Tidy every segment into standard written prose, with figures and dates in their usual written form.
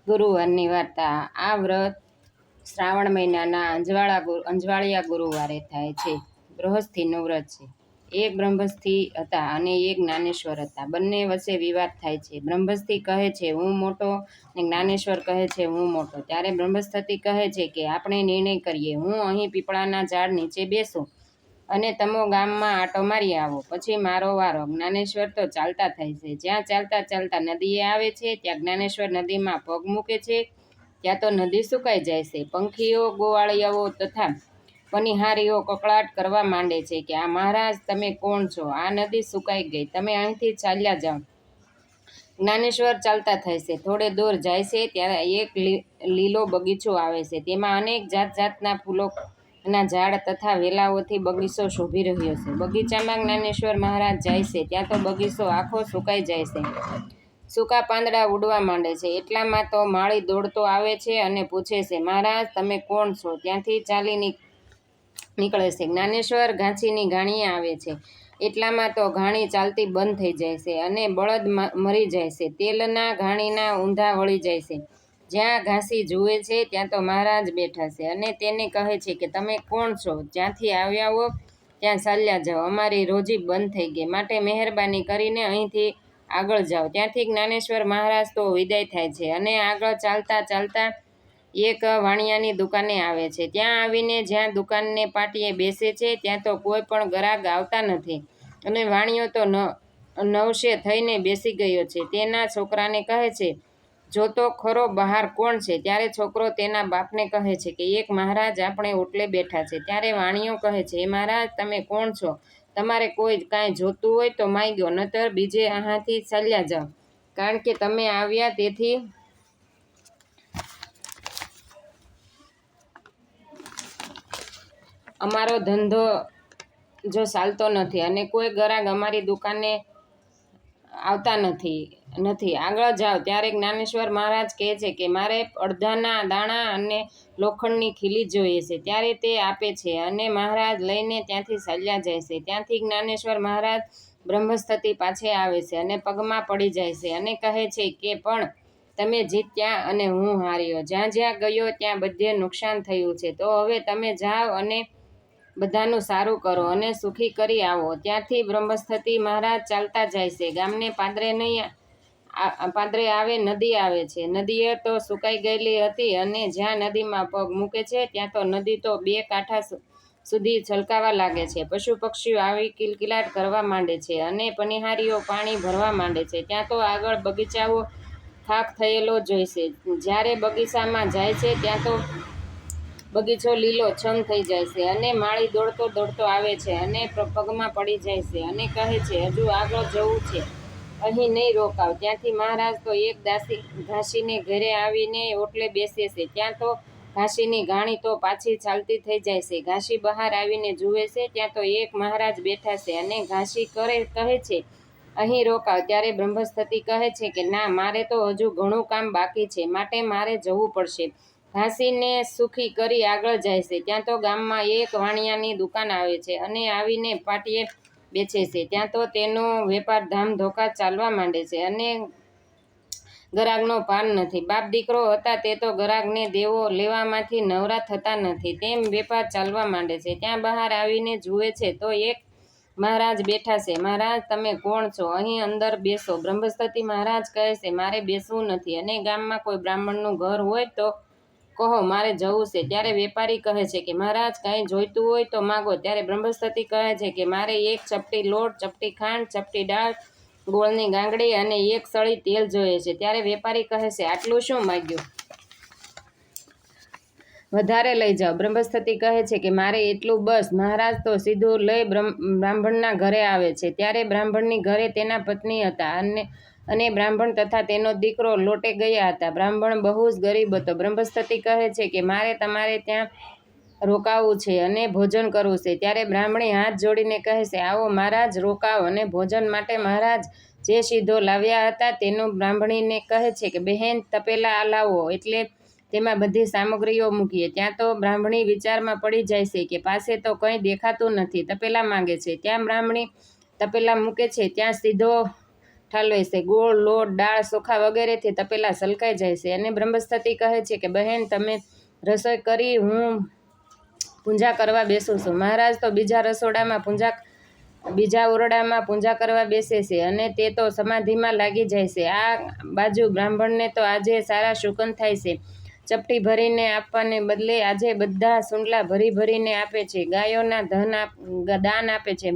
ગુરુવારની વાર્તા। આ વ્રત શ્રાવણ મહિનાના અંજવાળિયા ગુરુવારે થાય છે। ગૃહસ્થીનું વ્રત છે। એક બ્રહ્મસ્થી હતા અને એક જ્ઞાનેશ્વર હતા। બંને વચ્ચે વિવાદ થાય છે। બ્રહ્મસ્થી કહે છે હું મોટો અને જ્ઞાનેશ્વર કહે છે હું મોટો। ત્યારે બ્રહ્મસ્થી કહે છે કે આપણે નિર્ણય કરીએ, હું અહીં પીપળાના ઝાડ નીચે બેસું અને તમે ગામમાં આંટો મારી આવો, પછી મારો વારો। જ્ઞાનેશ્વર તો ચાલતા થાય છે। જ્યાં ચાલતા ચાલતા નદીએ આવે છે ત્યાં જ્ઞાનેશ્વર નદીમાં પગ મૂકે છે ત્યાં તો નદી સુકાઈ જાય છે। પંખીઓ, ગોવાળિયાઓ તથા પનિહારીઓ કકળાટ કરવા માંડે છે કે આ મહારાજ તમે કોણ છો? આ નદી સુકાઈ ગઈ, તમે અહીંથી ચાલ્યા જાઓ। જ્ઞાનેશ્વર ચાલતા થાય છે। થોડે દૂર જાય છે ત્યારે એક લીલો બગીચો આવે છે। તેમાં અનેક જાત જાતના ફૂલોના ઝાડ તથા વેલાઓથી બગીચો શોભી રહ્યો છે। બગીચામાં જ્ઞાનેશ્વર મહારાજ જાય છે ત્યાં તો બગીચો આખો સુકાઈ જાય છે। સૂકા પાંદડા ઉડવા માંડે છે। એટલામાં તો માળી દોડતો આવે છે અને પૂછે છે, મહારાજ તમે કોણ છો? ત્યાંથી ચાલી નીકળે છે। જ્ઞાનેશ્વર ઘાંચીની ઘાણીએ આવે છે। એટલામાં તો ઘાણી ચાલતી બંધ થઈ જાય છે અને બળદ મરી જાય છે। તેલના ઘાણીના ઊંધા વળી જાય છે। જ્યાં ઘાસી જુએ છે ત્યાં તો મહારાજ બેઠા છે અને તેને કહે છે કે તમે કોણ છો? જ્યાંથી આવ્યા હો ત્યાં ચાલ્યા જાઓ, અમારી રોજી બંધ થઈ ગઈ, માટે મહેરબાની કરીને અહીંથી આગળ જાઓ। ત્યાંથી જ્ઞાનેશ્વર મહારાજ તો વિદાય થાય છે અને આગળ ચાલતા ચાલતા એક વાણિયાની દુકાને આવે છે। ત્યાં આવીને જ્યાં દુકાનને પાટીએ બેસે છે ત્યાં તો કોઈ પણ ગ્રાહક આવતા નથી અને વાણિયો તો નવશે થઈને બેસી ગયો છે। તેના છોકરાને કહે છે, જોતો ખરો બહાર કોણ છે? ત્યારે છોકરો તેના બાપને કહે છે કે એક મહારાજ આપણે ઓટલે બેઠા છે। ત્યારે વાણિયો કહે છે, એ મહારાજ તમે કોણ છો? તમારે કોઈ કાંઈ જોતું હોય તો માંગ્યો, નતર બીજે અહીંથી ચાલ્યા જાઓ, કારણ કે તમે આવ્યા તેથી અમારો ધંધો જો ચાલતો નથી અને કોઈ ગ્રાહક અમારી દુકાને આવતા નથી આગળ જાઓ। ત્યારે જ્ઞાનેશ્વર મહારાજ કહે છે કે મારે અડધાના દાણા અને લોખંડની ખીલી જોઈએ છે। ત્યારે તે આપે છે અને મહારાજ લઈને ત્યાંથી ચાલ્યા જાય છે। ત્યાંથી જ્ઞાનેશ્વર મહારાજ બ્રહ્મસ્થી પાછે આવે છે અને પગમાં પડી જાય છે અને કહે છે કે પણ તમે જીત્યા અને હું હાર્યો। જ્યાં જ્યાં ગયો ત્યાં બધે નુકસાન થયું છે, તો હવે તમે જાઓ અને બધાનું સારું કરો અને સુખી કરી આવો। ત્યાંથી બ્રહ્મસ્થી મહારાજ ચાલતા જાય છે। ગામને પાદરે આવે નદી આવે છે। નદીએ તો સુકાઈ ગયેલી હતી અને જ્યાં નદીમાં પગ મૂકે છે ત્યાં તો નદી તો બે કાંઠા સુધી છલકાવા લાગે છે। પશુ પક્ષીઓ આવી કિલકિલાટ કરવા માંડે છે અને પનિહારીઓ પાણી ભરવા માંડે છે। ત્યાં તો આગળ બગીચાઓ ખાખ થયેલો જોઈશે। જ્યારે બગીચામાં જાય છે ત્યાં તો બગીચો લીલો છમ થઈ જાય છે અને માળી દોડતો દોડતો આવે છે અને પગમાં પડી જાય છે અને કહે છે હજુ આગળ જવું છે, અહીં નહીં રોકાવ। ત્યાંથી મહારાજ તો એક ઘાસીને ઘરે આવીને ઓટલે બેસે છે। ત્યાં તો ઘાસીની ઘાણી તો પાછી ચાલતી થઈ જાય છે। ઘાસી બહાર આવીને જુએ છે ત્યાં તો એક મહારાજ બેઠા છે અને ઘાસી કહે છે અહીં રોકાવ। ત્યારે બ્રહ્મસ્થી કહે છે કે ના, મારે તો હજુ ઘણું કામ બાકી છે, માટે મારે જવું પડશે। ઘાસીને સુખી કરી આગળ જાય છે। ત્યાં તો ગામમાં એક વાણિયાની દુકાન આવે છે અને આવીને પાટીએ બેસે છે। ત્યાં તો તેનો વેપાર ધામધોકા ચાલવા માંડે છે અને ગ્રાહકનો પાર નથી। બાપ દીકરો હતા તે તો ગ્રાહકને દેવો લેવામાંથી નવરા થતા નથી, તેમ વેપાર ચાલવા માંડે છે। ત્યાં બહાર આવીને જુએ છે તો એક મહારાજ બેઠા છે। મહારાજ તમે કોણ છો? અહીં અંદર બેસો। બ્રહ્મસ્થી મહારાજ કહે છે મારે બેસવું નથી અને ગામમાં કોઈ બ્રાહ્મણનું ઘર હોય તો કહો, મારે જવું છે। ત્યારે વેપારી કહે છે કે મહારાજ કાંઈ જોઈતું હોય તો માગો। ત્યારે બ્રહ્મસ્થી કહે છે કે મારે એક ચપટી લોટ, ચપટી ખાંડ, ચપટી દાળ, ગોળની ગાંગડી અને એક સળી તેલ જોઈએ છે। ત્યારે વેપારી કહે છે આટલું શું માગ્યું? વધારે લઈ જાઓ। બ્રહ્મસ્થી કહે છે કે મારે એટલું બસ। મહારાજ તો સીધું લઈ બ્રાહ્મણના ઘરે આવે છે। ત્યારે બ્રાહ્મણની ઘરે તેના પત્ની હતા અને બ્રાહ્મણ તથા તેનો દીકરો લોટે ગયા હતા। બ્રાહ્મણ બહુ જ ગરીબ હતો। બ્રહ્મસ્થી કહે છે કે મારે તમારે ત્યાં રોકાવું છે અને ભોજન કરવું છે। ત્યારે બ્રાહ્મણી હાથ જોડીને કહે છે આવો મહારાજ, રોકાવ અને ભોજન માટે મહારાજ જે સીધો લાવ્યા હતા તેનું બ્રાહ્મણીને કહે છે કે બહેન તપેલા લાવો, એટલે તેમાં બધી સામગ્રીઓ મૂકીએ। ત્યાં તો બ્રાહ્મણી વિચારમાં પડી જાય છે કે પાસે તો કંઈ દેખાતું નથી, તપેલા માંગે છે। ત્યાં બ્રાહ્મણી તપેલા મૂકે છે ત્યાં સીધો ઠાલવે છે. ગોળ, લોટ, દાળ, ચોખા વગેરેથી તપેલા સલકાઈ જાય છે. અને બ્રહ્મસ્પતિ કહે છે કે બહેન, તમે રસોઈ કરી, હું પૂજા કરવા બેસું છું. મહારાજ તો બીજા ઓરડામાં પૂજા કરવા બેસે છે અને તે તો સમાધિમાં લાગી જાય છે. આ બાજુ બ્રાહ્મણને તો આજે સારા શુકન થાય છે. ચપટી ભરીને આપવાને બદલે આજે બધા સુંડલા ભરી ભરીને આપે છે. ગાયોના દાન આપે છે.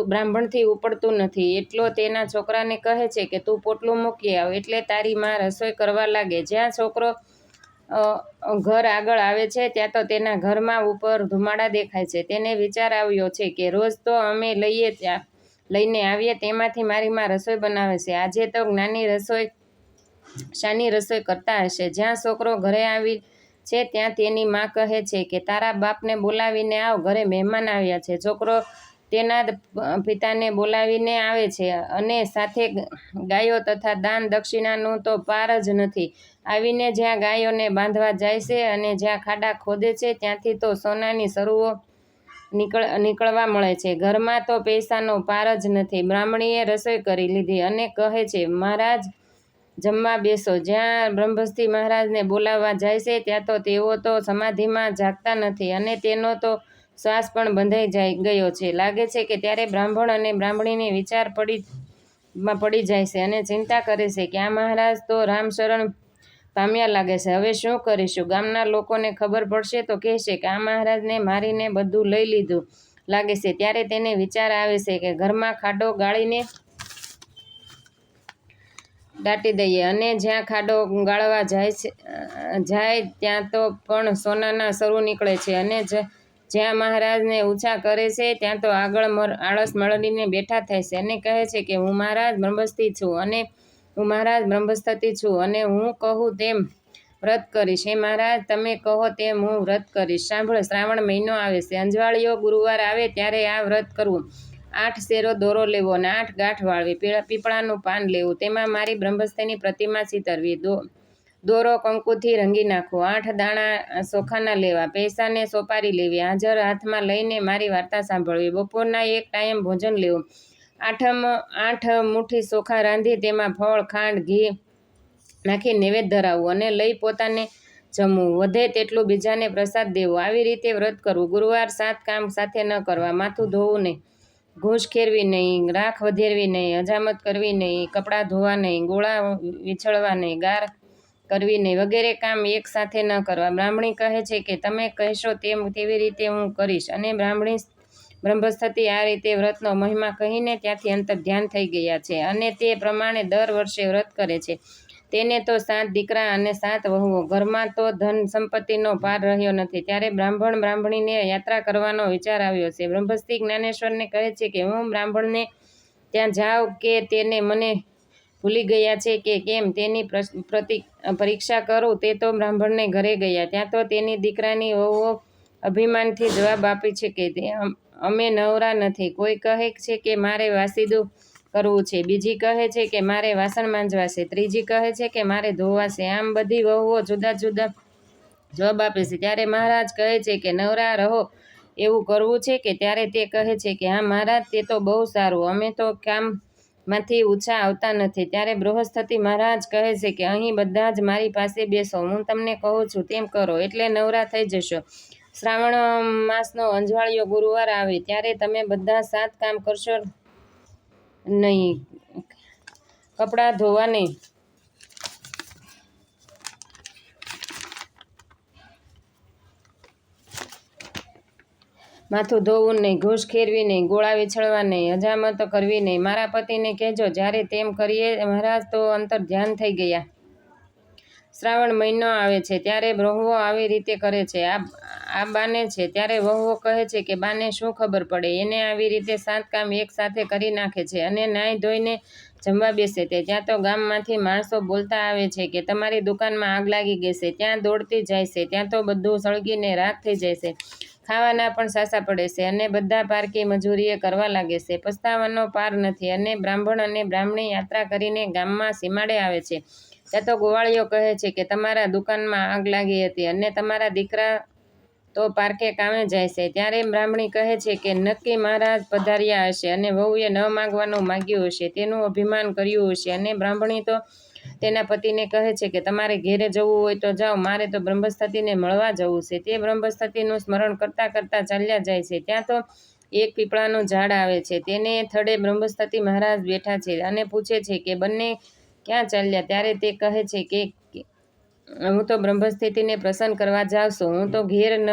બ્રાહ્મણથી ઉપડતું નથી એટલો તેના છોકરાને કહે છે કે તું પોટલું મૂકી આવ. એટલે તારી માં રસોઈ કરવા લાગે. જ્યાં છોકરો ઘર આગળ આવે છે ત્યાં તો તેના ઘરમાં ઉપર ધુમાડા દેખાય છે. તેને વિચાર આવ્યો છે કે રોજ તો અમે લઈને આવીએ તેમાંથી મારી માં રસોઈ બનાવે છે. આજે તો શાની રસોઈ કરતા હશે. જ્યાં છોકરો ઘરે આવી છે ત્યાં તેની માં કહે છે કે તારા બાપને બોલાવીને આવ, ઘરે મહેમાન આવ્યા છે. છોકરો તેના પિતાને બોલાવીને આવે છે અને સાથે ગાયો તથા દાન દક્ષિણાનું તો પાર જ નથી. આવીને જ્યાં ગાયોને બાંધવા જાય છે અને જ્યાં ખાડા ખોદે છે ત્યાંથી તો સોનાની સરુઓ નીકળવા મળે છે. ઘરમાં તો પૈસાનો પાર જ નથી. બ્રાહ્મણીએ રસોઈ કરી લીધી અને કહે છે, મહારાજ જમવા બેસો. જ્યાં બ્રહ્મસ્પતિ મહારાજને બોલાવવા જાય છે ત્યાં તો તેઓ તો સમાધિમાં જાગતા નથી અને તેનો તો શ્વાસ પણ બંધાઈ ગયો છે. લાગે છે કે ત્યારે બ્રાહ્મણ અને બ્રાહ્મણીને વિચાર પડી જાય છે અને ચિંતા કરે છે કે આ મહારાજ તો રામશરણ પામ્યા લાગે છે. હવે શું કરીશું? ગામના લોકોને ખબર પડશે તો કહેશે કે આ મહારાજને મારીને બધું લઈ લીધું લાગે છે. ત્યારે તેને વિચાર આવે છે કે ઘરમાં ખાડો ગાળીને દાટી દઈએ અને જ્યાં ખાડો ગાળવા જાય ત્યાં તો પણ સોનાના સરું નીકળે છે અને જ્યાં મહારાજને ઊંચા કરે છે ત્યાં તો આગળ આળસ મળીને બેઠા થાય છે અને કહે છે કે હું મહારાજ બ્રહ્મસ્પતિ છું અને હું કહું તેમ વ્રત કરીશ. હે મહારાજ, તમે કહો તેમ હું વ્રત કરીશ. સાંભળો, શ્રાવણ મહિનો આવે છે. અંજવાળિયો ગુરુવાર આવે ત્યારે આ વ્રત કરવું. 8 શેરો દોરો લેવો અને 8 ગાંઠ વાળવી. પીપળાનું પાન લેવું. તેમાં મારી બ્રહ્મસ્પતિની પ્રતિમા ચિતરવી. દોરો કંકુથી રંગી નાખવો. 8 દાણા ચોખાના લેવા. પૈસાને સોપારી લેવી. હાજર હાથમાં લઈને મારી વાર્તા સાંભળવી. બપોરના એક ટાઈમ ભોજન લેવું. 8 મુઠ્ઠી ચોખા રાંધી તેમાં ફળ, ખાંડ, ઘી નાખી નૈવેદ્ય ધરાવવું અને લઈ પોતાને જમવું. વધે તેટલું બીજાને પ્રસાદ દેવો. આવી રીતે વ્રત કરવું. ગુરુવાર 7 કામ સાથે ન કરવા. માથું ધોવું નહીં, ઘૂસ ખેરવી નહીં, રાખ વધેરવી નહીં, હજામત કરવી નહીં, કપડાં ધોવા નહીં, ગોળા વીછળવા નહીં, ગાર કરવી નહીં વગેરે કામ એક સાથે ન કરવા. બ્રાહ્મણી કહે છે કે તમે કહેશો તેવી રીતે હું કરીશ. અને બ્રહ્મસ્પતિ આ રીતે વ્રતનો મહિમા કહીને ત્યાંથી અંતર ધ્યાન થઈ ગયા છે અને તે પ્રમાણે દર વર્ષે વ્રત કરે છે. તેને તો 7 દીકરા અને 7 વહુઓ. ઘરમાં તો ધન સંપત્તિનો પાર રહ્યો નથી. ત્યારે બ્રાહ્મણીને યાત્રા કરવાનો વિચાર આવ્યો છે. બ્રહ્મસ્પતિ જ્ઞાનેશ્વરને કહે છે કે હું બ્રાહ્મણને ત્યાં જાઉં કે તેને મને ભૂલી ગયા છે કે કેમ તેની પરીક્ષા કરું. તે તો બ્રાહ્મણને ઘરે ગયા. ત્યાં તો તેની દીકરાની વહુઓ અભિમાનથી જવાબ આપે છે કે અમે નવરા નથી. કોઈ કહે છે કે મારે વાસીદું કરવું છે, બીજી કહે છે કે મારે વાસણ માંજવા છે, ત્રીજી કહે છે કે મારે ધોવા છે. આમ બધી વહુઓ જુદા જુદા જવાબ આપે છે. ત્યારે મહારાજ કહે છે કે નવરા રહો એવું કરવું છે કે? ત્યારે તે કહે છે કે હા મહારાજ, તે તો બહુ સારું. અમે તો કામમાંથી ઊંચા આવતા નથી. ત્યારે બૃહસ્પતિ મહારાજ કહે છે કે અહીં બધા જ મારી પાસે બેસો. હું તમને કહું છું તેમ કરો એટલે નવરા થઈ જશો. શ્રાવણ માસનો અંજવાળિયો ગુરુવાર આવે ત્યારે તમે બધા 7 કામ કરશો નહીં. કપડાં ધોવા નહીં, માથું ધોવું નહીં, ઘૂસ ખેરવી નહીં, ગોળા વીછળવા નહીં, હજામત કરવી નહીં. મારા પતિને કહેજો. જ્યારે તેમ કરીએ મહારાજ તો અંતર ધ્યાન થઈ ગયા. શ્રાવણ મહિનો આવે છે ત્યારે વહુઓ આવી રીતે કરે છે. આ બાને છે. ત્યારે વહુઓ કહે છે કે બાને શું ખબર પડે? એને આવી રીતે 7 કામ એક સાથે કરી નાખે છે અને નાહી ધોઈને જમવા બેસે તે. ત્યાં તો ગામમાંથી માણસો બોલતા આવે છે કે તમારી દુકાનમાં આગ લાગી ગઈ છે. ત્યાં દોડતી જાય છે. ત્યાં તો બધું સળગીને રાખ થઈ જાય છે. ખાવાના પણ સાસા પડે છે અને બધા પારકી મજૂરીએ કરવા લાગે છે. પસ્તાવાનો પાર નથી. અને બ્રાહ્મણ અને બ્રાહ્મણી યાત્રા કરીને ગામમાં સીમાડે આવે છે. ત્યાં તો ગોવાળીઓ કહે છે કે તમારા દુકાનમાં આગ લાગી હતી અને તમારા દીકરા તો પારકે કામે જાય છે. ત્યારે બ્રાહ્મણી કહે છે કે નક્કી મહારાજ પધાર્યા હશે અને વહુએ ન માગવાનું માગ્યું હશે, તેનું અભિમાન કર્યું હશે. અને બ્રાહ્મણી તો તેના પતિને કહે છે કે તમારે ઘેરે જવું હોય તો જાઓ, મારે તો બ્રહ્મસ્થતિને મળવા જવું છે. તે બ્રહ્મસ્થતિનું સ્મરણ કરતાં કરતાં ચાલ્યા જાય છે. ત્યાં તો એક પીપળાનું ઝાડ આવે છે, તેને થડે બ્રહ્મસ્થતિ મહારાજ બેઠા છે અને પૂછે છે કે બંને ક્યાં ચાલ્યા? ત્યારે તે કહે છે કે હું તો બ્રહ્મસ્થિતિને પ્રસન્ન કરવા જાઉં છું. હું તો ઘેર ન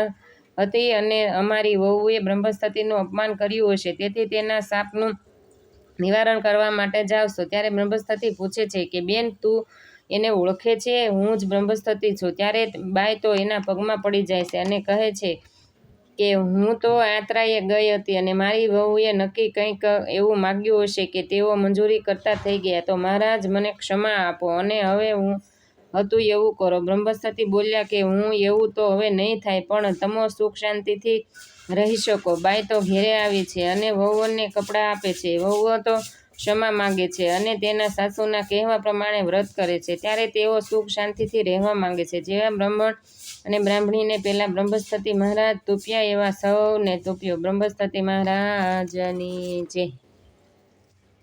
હતી અને અમારી વહુએ બ્રહ્મસ્થિતિનું અપમાન કર્યું હશે, તેથી તેના શાપનું નિવારણ કરવા માટે જાઉં છું. ત્યારે બ્રહ્મસ્થિતિ પૂછે છે કે બેન, તું એને ઓળખે છે? હું જ બ્રહ્મસ્થિતિ છું. ત્યારે બાઈ તો એના પગમાં પડી જાય છે અને કહે છે કે હું તો યાત્રાએ ગઈ હતી અને મારી વહુએ નક્કી કંઈક એવું માગ્યું હશે કે તેઓ મંજૂરી કરતા થઈ ગયા, તો મહારાજ મને ક્ષમા આપો અને હવે હું હતું એવું કરો. બ્રહ્મસ્થિતિ બોલ્યા કે હું એવું તો હવે નહીં થાય, પણ તમો સુખ શાંતિથી રહી શકો. બાઈ તો ઘેરે આવી છે અને વહુઓને કપડાં આપે છે. વહુઓ તો ક્ષમા માંગે છે અને તેના સાસુના કહેવા પ્રમાણે વ્રત કરે છે. ત્યારે તેઓ સુખ શાંતિથી રહેવા માંગે છે. જેવા બ્રાહ્મણ અને બ્રાહ્મણીને પેલા બ્રહ્મસ્થિતિ મહારાજ તૂપ્યા એવા સૌને તૂપ્યો. બ્રહ્મસ્થિતિ મહારાજની જય.